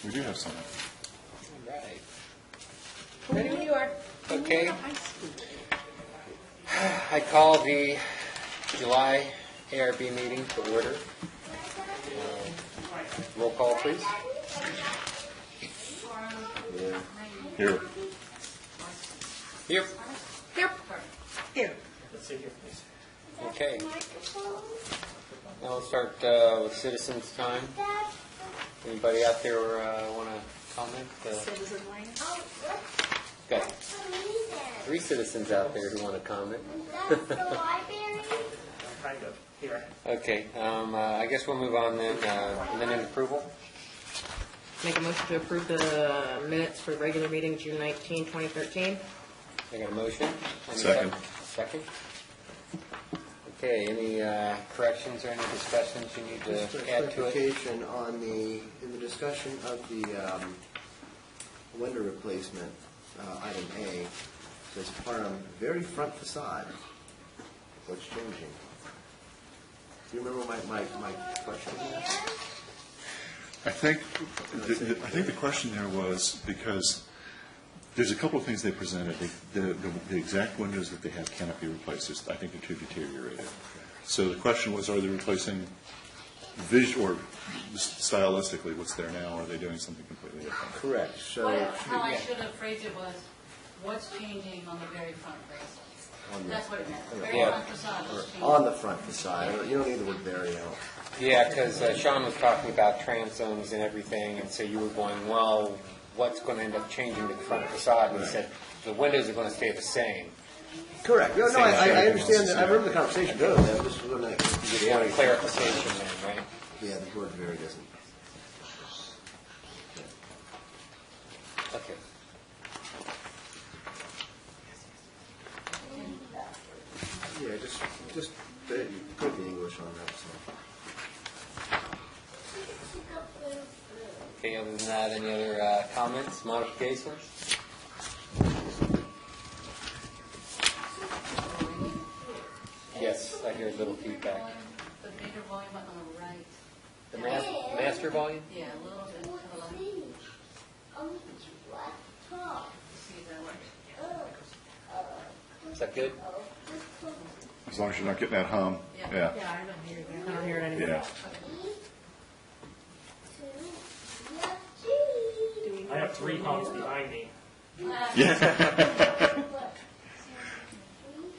We do have some. All right. Ready when you are. Okay. I call the July ARB meeting to order. Roll call, please. Here. Here. Here. Here. Okay. Now we'll start with citizens' time. Anybody out there want to comment? Citizen Lane. Got 3 citizens out there who want to comment. Kind of, here. Okay, I guess we'll move on then. Minute approval. Make a motion to approve the minutes for the regular meeting June 19, 2013. I got a motion. Any Second. Second. Okay, any corrections or any discussions you need Just to a add to it? clarification on in the discussion of the window replacement, item A, says farm very front facade. What's changing? Do you remember my question? I think the question there was because there's a couple of things they presented. The exact windows that they have cannot be replaced. I think they're too deteriorated. So the question was, are they replacing or stylistically what's there now? Or are they doing something completely different? Correct. So How I should have phrased it was, what's changing on the very front face? That's what it meant. The very Yeah. front facade is changing. on the front facade, you don't need the word very out. Yeah, because Sean was talking about transoms and everything, and so you were going, well, what's going to end up changing to the front facade? And he said, the windows are going to stay the same. Correct. No, Same I thing. understand that. I remember the conversation. Good. I'm just going to You want a clarification then, right? Yeah, the word very doesn't. Okay. Yeah, just put the English on that. So. Okay, other than that, any other comments, modifications? Yes, I hear a little feedback. The major volume on the right. The master volume? Yeah, a little bit to the left. See if that works. Is that good? As long as you're not getting that hum. Yeah. I don't hear that. I don't hear it anymore. Yeah. I have 3 hums behind me.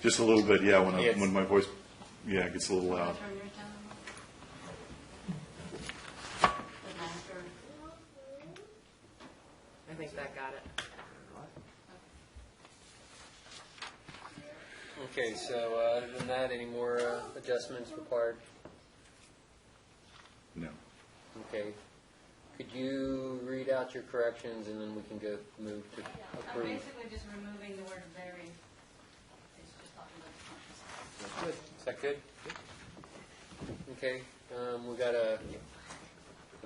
Just a little bit, yeah, Yes. when my voice, gets a little loud. Turn yours down. The master. I think that got it. Okay, so other than that, any more adjustments required? No. Okay. Could you read out your corrections and then we can move to I'm approve? basically just removing the word very. It's just talking about the front facade. That's good. Is that good? Okay, we got a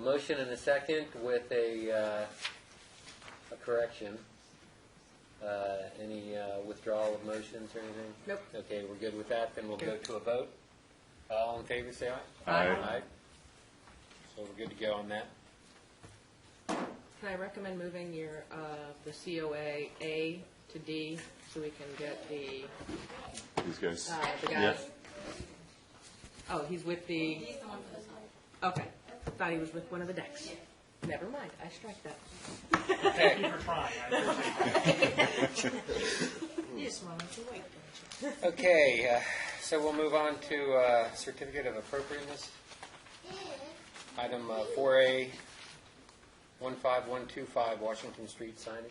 motion and a second with a correction. Any withdrawal of motions or anything? Nope. Okay, we're good with that, then we'll go to a vote. All in favor, say aye. Aye. Aye. So we're good to go on that. Can I recommend moving your the COA A to D so we can get the These guys. guys? Yeah. Oh, he's with the. He's the one for the side. Okay, thought he was with one of the decks. Never mind, I strike that. Thank you for trying. I appreciate it. You just wanted to wait, didn't you? Okay, so we'll move on to certificate of appropriateness. Item 4A, 15125 Washington Street signage.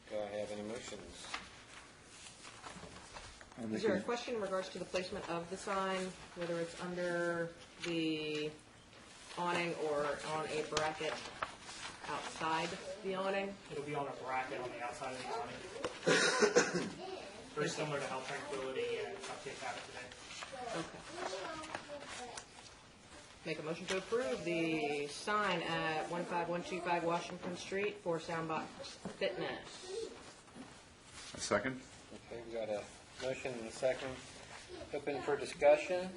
Do I have any motions? Is there a question in regards to the placement of the sign, whether it's under the awning or on a bracket outside the awning? It'll be on a bracket on the outside of the awning. Very similar to how Tranquility and Cupcake have it today. Okay. Make a motion to approve the sign at 15125 Washington Street for Soundbox Fitness. A second? Okay, we got a motion and a second. Open for discussion.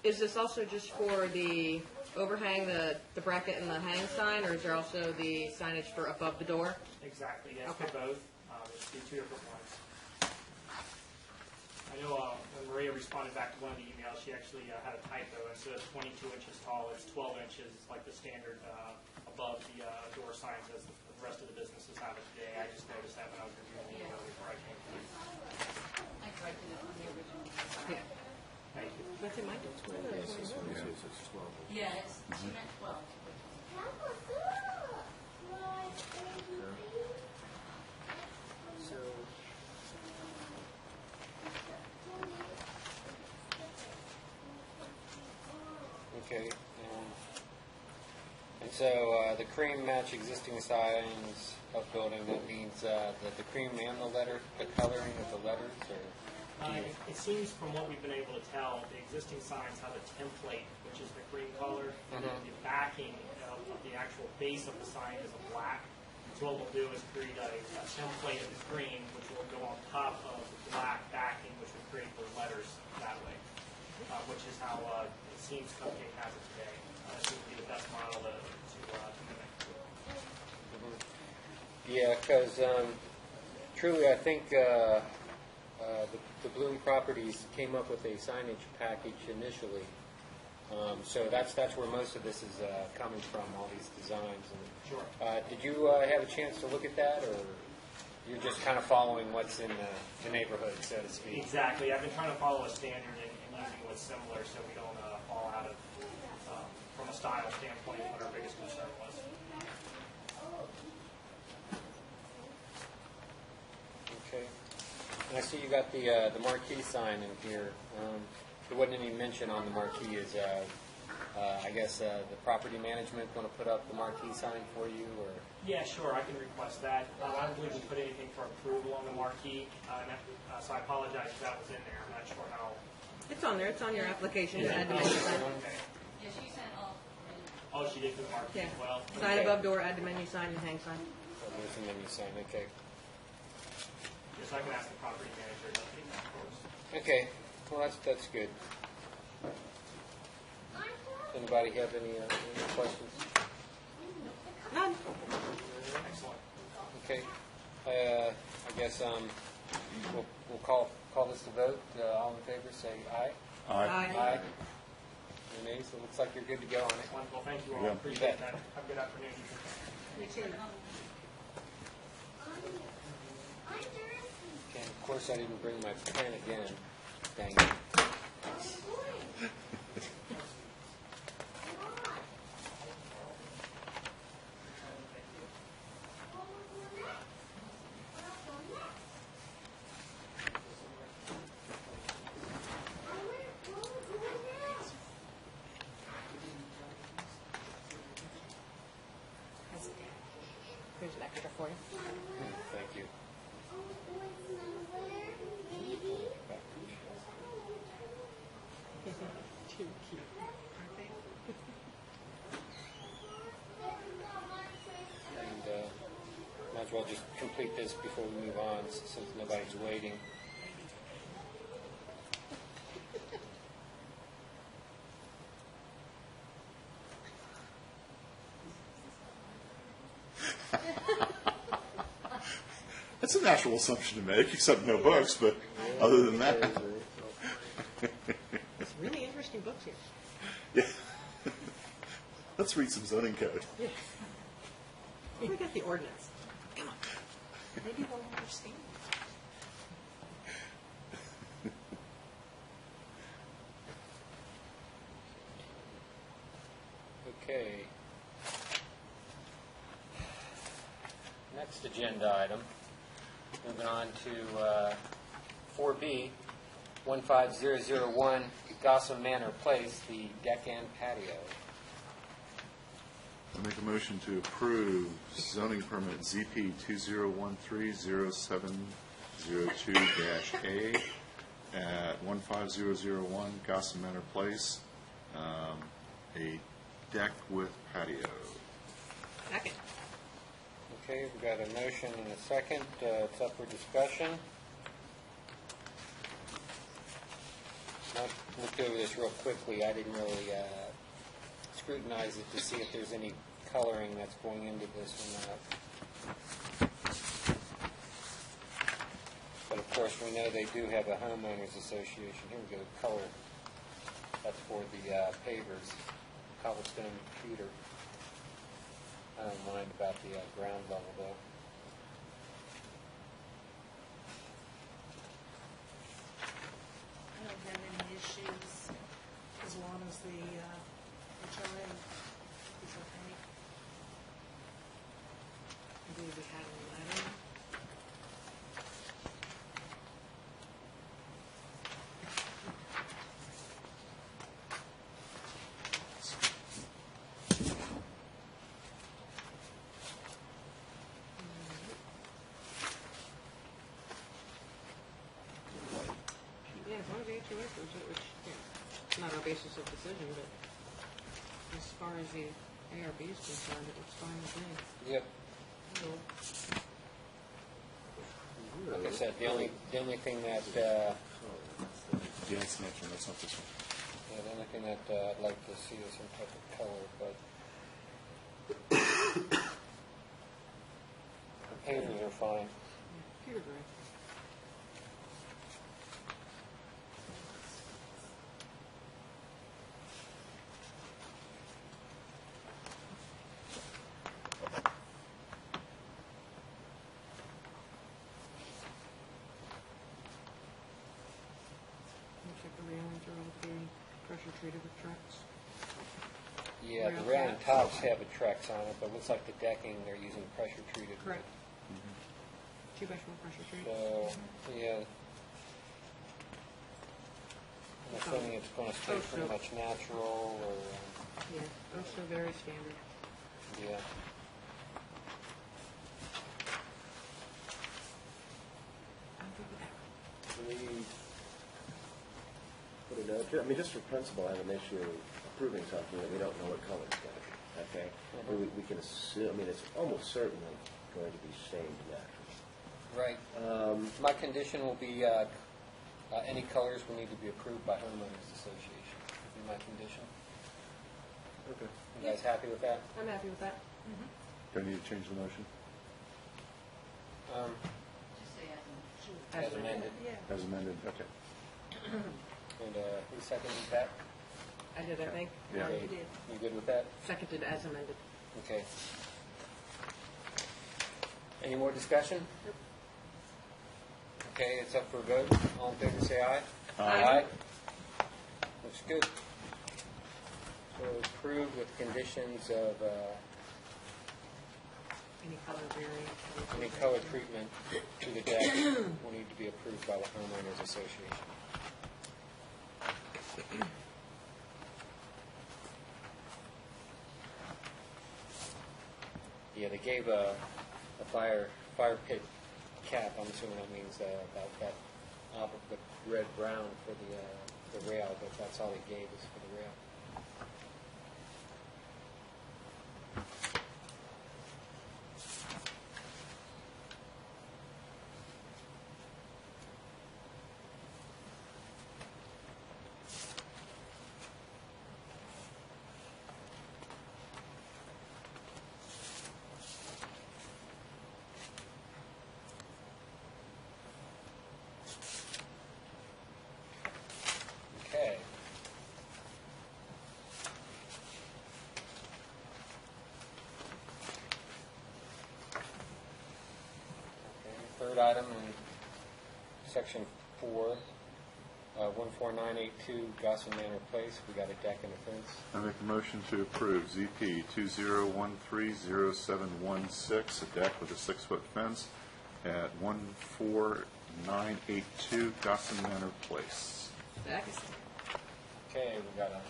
Is this also just for the overhang, the bracket and the hang sign, or is there also the signage for above the door? Exactly, yes, for Okay. both. There's two different ones. I know when Maria responded back to one of the emails, she actually had a typo. Instead of 22 inches tall, it's 12 inches, like the standard above the door signs as the rest of the businesses have it today. I just noticed that when I was reviewing the email before I came to you. I corrected it on the original. Yeah. Thank you. That's in my notes. Yes, it's 22, so it's 12. Yeah, she meant 12. So, Okay. And so the cream match existing signs of building, that means that the cream and the coloring of the letters, or? It seems from what we've been able to tell, the existing signs have a template, which is the cream color, and then the backing of the actual base of the sign is a black. So what we'll do is create a template of the cream, which will go on top of the black backing, which will create the letters that way, which is how it seems Cupcake has it today. This would be the best model to mimic. Yeah, because truly, I think the Bloom Properties came up with a signage package initially. So that's where most of this is coming from, all these designs. And, Sure. did you have a chance to look at that, or you're just kind of following what's in the neighborhood, so to speak? Exactly. I've been trying to follow a standard and using what's similar so we don't fall out of, from a style standpoint, what our biggest concern was. Okay. And I see you got the marquee sign in here. There wasn't any mention on the marquee. Is I guess the property management going to put up the marquee sign for you, or? Yeah, sure. I can request that. I don't believe we put anything for approval on the marquee, so I apologize if that was in there. I'm not sure how. It's on there. It's on your application. Yeah. Add dimension sign. Okay. Yeah, she sent all. Oh, she did for the marquee Yeah. as well? Sign Okay. above door, add the menu sign, and hang sign. Oh, there's a menu sign. Okay. Yes, I can ask the property manager to update that for us. Okay. Well, that's good. Anybody have any questions? None. Excellent. Okay. I guess we'll call this a vote. All in favor, say aye. Aye. Any nays? So it looks like you're good to go on it. Wonderful. Thank you all. Yeah. Appreciate that. Have a good afternoon. You too. Okay. Of course, I didn't bring my pen again. Dang it. Here's an extra for you. Thank you. Too cute. And might as well just complete this before we move on, since nobody's waiting. That's a natural assumption to make, except no books, but other than that. It's really interesting books here. Yeah. Let's read some zoning code. We got the ordinance. Come on. Maybe they'll understand. Okay. Next agenda item, moving on to 4B, 15001 Gotham Manor Place, the deck and patio. I make a motion to approve zoning permit ZP 2013-0702-A at 15001 Gotham Manor Place, a deck with patio. Second. Okay, we've got a motion and a second. It's up for discussion. I looked over this real quickly. I didn't really scrutinize it to see if there's any coloring that's going into this or not. But of course, we know they do have a homeowners association. Here we go, color. That's for the pavers, cobblestone pewter. I don't mind about the ground level though. I don't have any issues as long as the HRA is okay. Do we have a letter? Yeah, as long as the HOA approves it, which, it's not our basis of decision, but as far as the ARB is concerned, it looks fine with me. Yep. Like I said, the only thing that Yeah, it's the next one, that's not this one. yeah, the only thing that I'd like to see is some type of color, but the pavers are fine. Pewter gray. Looks like the railings are all being pressure treated with Trex. Yeah, the Rail railing caps. tops have a Trex on it, but it looks like the decking they're using pressure treated. Correct. 2x4 pressure treated. So, yeah. I'm assuming it's going to stay pretty much natural, or, Yeah, also very standard. yeah. I'm good with that. Can we put a note, I mean, just for principle, I have an issue approving something that we don't know what color it's going to be, okay? We can assume, I mean, it's almost certainly going to be stained natural. Right. My condition will be, any colors will need to be approved by homeowners association, would be my condition. Okay. You guys happy with that? I'm happy with that. Do I need to change the motion? Just say As amended. Yeah. As amended, okay. And who seconded that? I did, I think. Yeah. Okay, you did. You good with that? Seconded as amended. Okay. Any more discussion? Okay, it's up for a vote. All in favor, say aye. Aye. Looks good. So approved with conditions of Any color variant. any color treatment to the deck will need to be approved by the homeowners association. Yeah, they gave a fire pit cap. I'm assuming that means about that the red brown for the rail, but that's all they gave us for the rail. Okay. Third item in section 4, 14982 Gosson Manor Place. We got a deck and a fence. I make a motion to approve ZP 20130716, a deck with a 6-foot fence at 14982 Gosson Manor Place. Second. Okay, we got a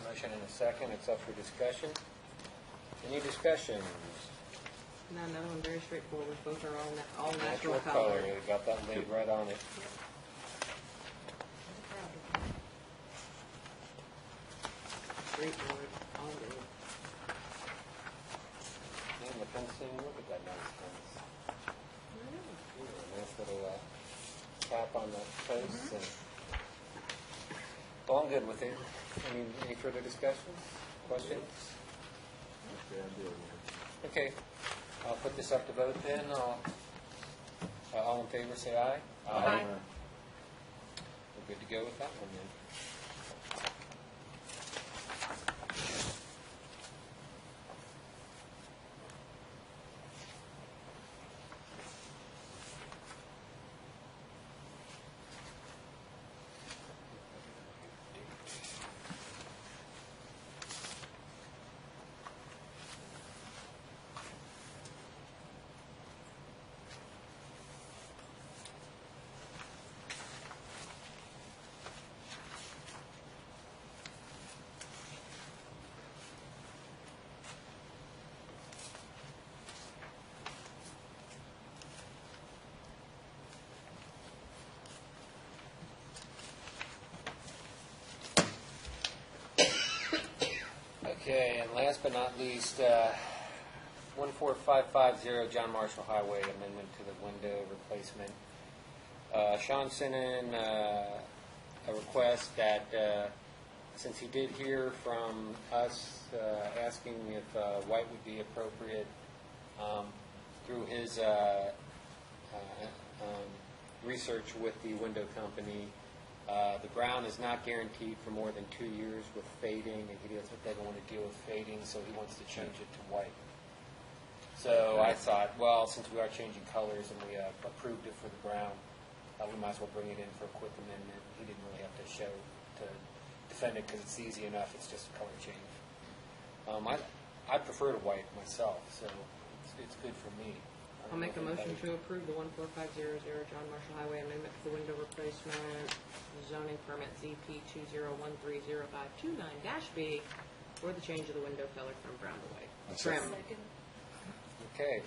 motion and a second. It's up for discussion. Any discussion? No, another one very straightforward. Both are all natural Natural color. color. They got that laid right on it. Straightforward, all good. And the fencing, look at that nice fence. Ooh, a nice little cap on the posts and Well, I'm good with it. Any further discussion? Questions? Okay, I'll put this up to vote then. All in favor, say aye. Aye. We're good to go with that one then. Okay, and last but not least, 14550 John Marshall Highway, amendment to the window replacement. Sean sent in a request that, since he did hear from us asking if white would be appropriate, through his research with the window company, the brown is not guaranteed for more than 2 years with fading, and he doesn't want to deal with fading, so he wants to change it to white. So I thought, well, since we are changing colors and we approved it for the brown, we might as well bring it in for a quick amendment. He didn't really have to show to defend it because it's easy enough. It's just a color change. I prefer to white myself, so it's good for me. I'll make a motion to approve the 14500 John Marshall Highway amendment to the window replacement zoning permit ZP 201305229-B for the change of the window color from brown to white. Trim. Okay.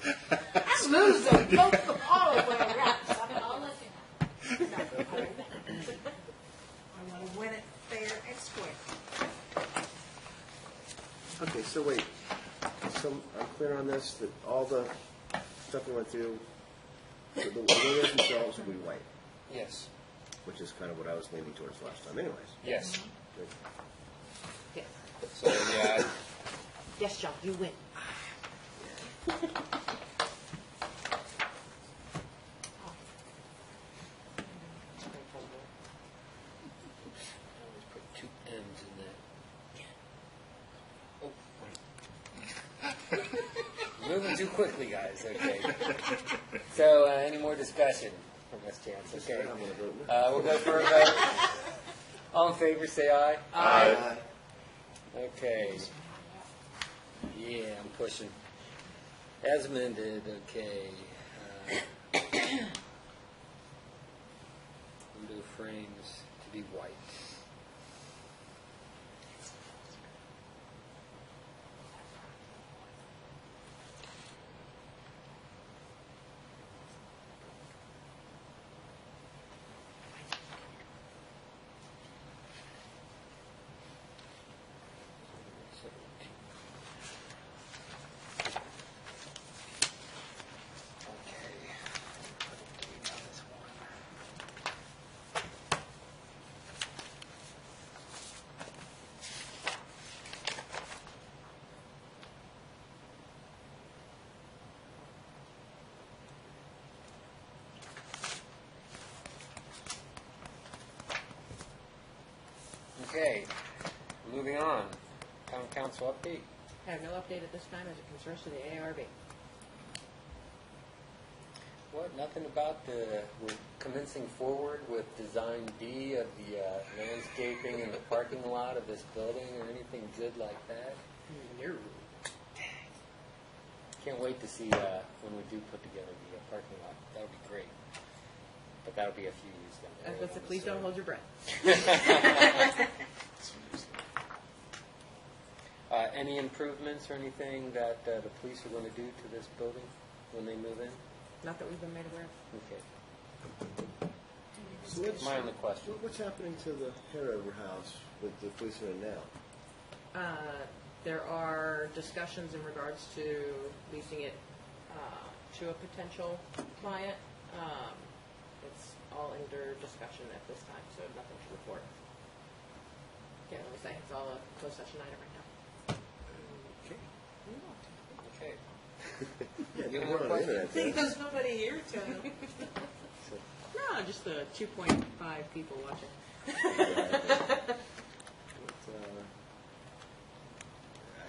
Lose them both all the way around. I'll let you know. I want to win it fair and square. Okay, so wait, so I'm clear on this, that all the stuff we went through, so the windows themselves will be white, Yes. which is kind of what I was leaning towards last time anyways. Yes. Good. Yes. So, yeah, Yes, John, you win. always put two M's in that. Oh. Moving too quickly, guys. Okay. So, any more discussion from this chance? Okay. I'm gonna vote no. We'll go for a vote. All in favor, say aye. Aye. Okay. Yeah, I'm pushing. As amended, okay. Window frames to be white. Okay, moving on. Town council update. I have no update at this time as it concerns to the ARB. What, nothing about we're commencing forward with design D of the landscaping and the parking lot of this building or anything good like that? No. Can't wait to see when we do put together the parking lot. That would be great. But that'll be a few years down the road. That's a please don't hold your breath. Any improvements or anything that the police are going to do to this building when they move in? Not that we've been made aware of. Okay. So what's, My only question. what's happening to the Hairover house with the police in it now? There are discussions in regards to leasing it to a potential client. It's all under discussion at this time, so nothing to report. Can't really say, it's all a closed session item right now. Okay. Yeah, You we're more on the questions? internet, think then. there's nobody here to, No, just the 2.5 people watching.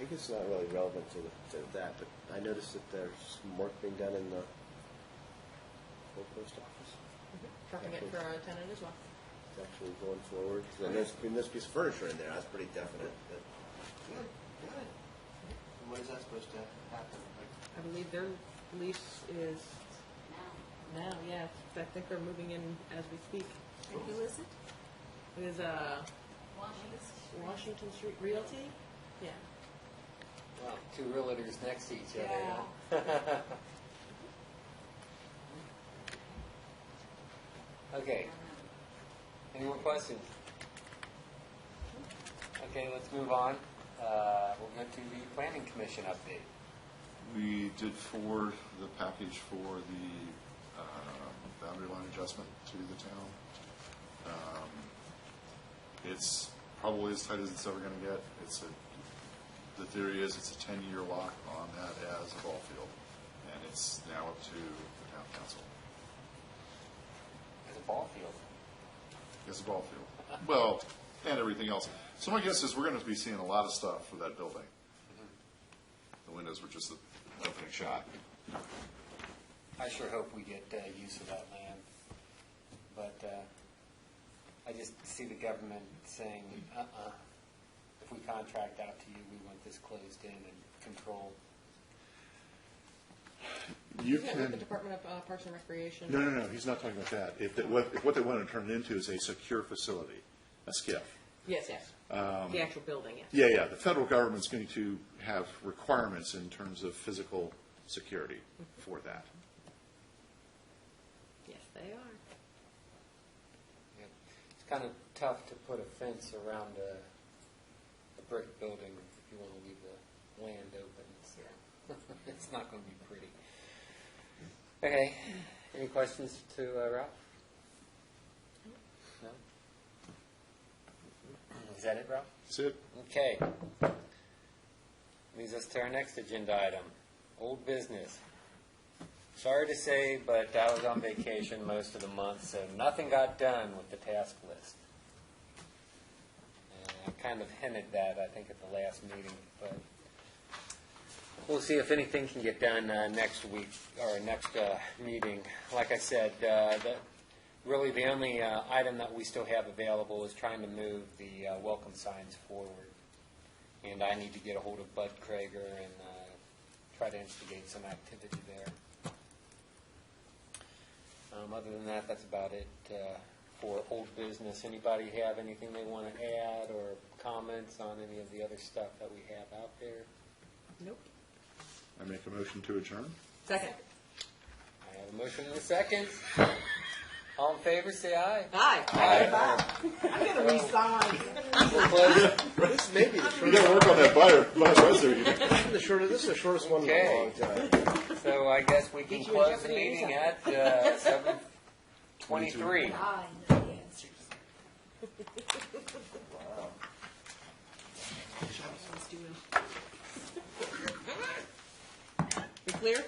I guess it's not really relevant to that, but I noticed that there's some work being done in the old post office. Prepping it for a tenant as well. It's actually going forward. And there's a piece of furniture in there. That's pretty definite. Good, good. And when is that supposed to happen? I believe their lease is now, yeah. I think they're moving in as we speak. and who is it? It is Washington Street Realty? Yeah. Wow, two realtors next to each other. Yeah. Huh? Okay. Any more questions? Okay, let's move on. We'll go to the Planning Commission update. We did forward the package for the boundary line adjustment to the town. It's probably as tight as it's ever going to get. The theory is it's a 10-year lock on that as a ball field, and it's now up to the town council. As a ball field. As a ball field. Well, and everything else. So my guess is we're going to be seeing a lot of stuff for that building. The windows were just the opening shot. I sure hope we get use of that land. But I just see the government saying, if we contract out to you, we want this closed in and controlled. You Isn't that with the can, Department of Parks and Recreation? no, he's not talking about that. If what they want to turn it into is a secure facility, a SCIF. Yes, yes. The actual building, yes. Yeah, the federal government's going to have requirements in terms of physical security for that. Yes, they are. Yeah. It's kind of tough to put a fence around a brick building if you want to leave the land open. So it's not going to be pretty. Okay. Any questions to Ralph? No? Is that it, Ralph? That's it. Okay. Leads us to our next agenda item, old business. Sorry to say, but I was on vacation most of the month, so nothing got done with the task list. And I kind of hinted that, I think, at the last meeting, but we'll see if anything can get done next week, or next meeting. Like I said, really the only item that we still have available is trying to move the welcome signs forward. And I need to get a hold of Bud Krager and try to instigate some activity there. Other than that, that's about it for old business. Anybody have anything they want to add or comments on any of the other stuff that we have out there? Nope. I make a motion to adjourn. Second. I have a motion and a second. All in favor, say aye. Aye. I'm going to resign. We'll close. This may be the You shortest, got to work on that bus there. this is the shortest one in a Okay. long time. So I guess we can Get you a close the Japanese meeting at 7:23. I know the answers. We clear?